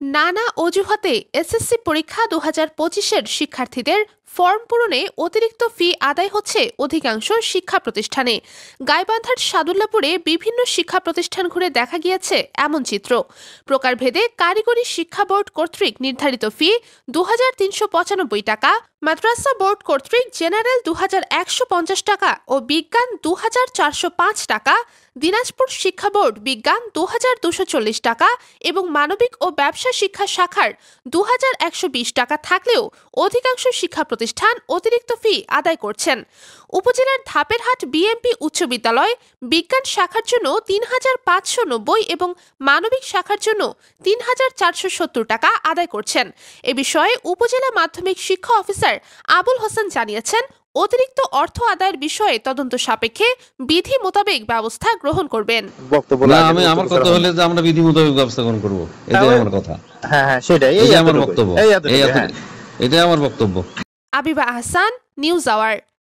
নানা অজুহাতে এসএসসি পরীক্ষা 2025-এর শিক্ষার্থীদের ফর্ম পূরণে অতিরিক্ত ফি আদায় হচ্ছে অধিকাংশ শিক্ষা প্রতিষ্ঠানে। গাইবান্ধার সাদুল্লাপুরে বিভিন্ন শিক্ষা প্রতিষ্ঠান ঘুরে দেখা গিয়েছে এমন চিত্র। প্রকারভেদে কারিগরি শিক্ষা বোর্ড কর্তৃক নির্ধারিত ফি 2395 টাকা, মাদ্রাসা বোর্ড কর্তৃক জেনারেল 2150 টাকা ও বিজ্ঞান 2405 টাকা, দিনাজপুর শিক্ষা বোর্ড বিজ্ঞান 2240 টাকা এবং মানবিক ও ব্যবসা শিক্ষা শাখার 2120 টাকা থাকলেও অধিকাংশ শিক্ষা প্রতিষ্ঠান অতিরিক্ত ফি আদায় করছেন। উপজেলার ধাপেরহাট বিএমপি উচ্চ বিদ্যালয় বিজ্ঞান শাখার জন্য 3590 এবং মানবিক শাখার জন্য 3470 টাকা আদায় করছেন। এ বিষয়ে উপজেলা মাধ্যমিক শিক্ষা অফিসার আবুল হোসেন জানিয়েছেন, অতিরিক্ত অর্থ আদায়ের বিষয়ে তদন্ত সাপেক্ষে বিধি মোতাবেক ব্যবস্থা গ্রহণ করবেন। আমার কথা হলে যে আমরা বিধি মোতাবেক ব্যবস্থা গ্রহণ করব, এটাই আমার কথা। হ্যাঁ, সেটাই আমার বক্তব্য। এটাই আমার বক্তব্য। আবিবা আহসান, নিউজ আওয়ার।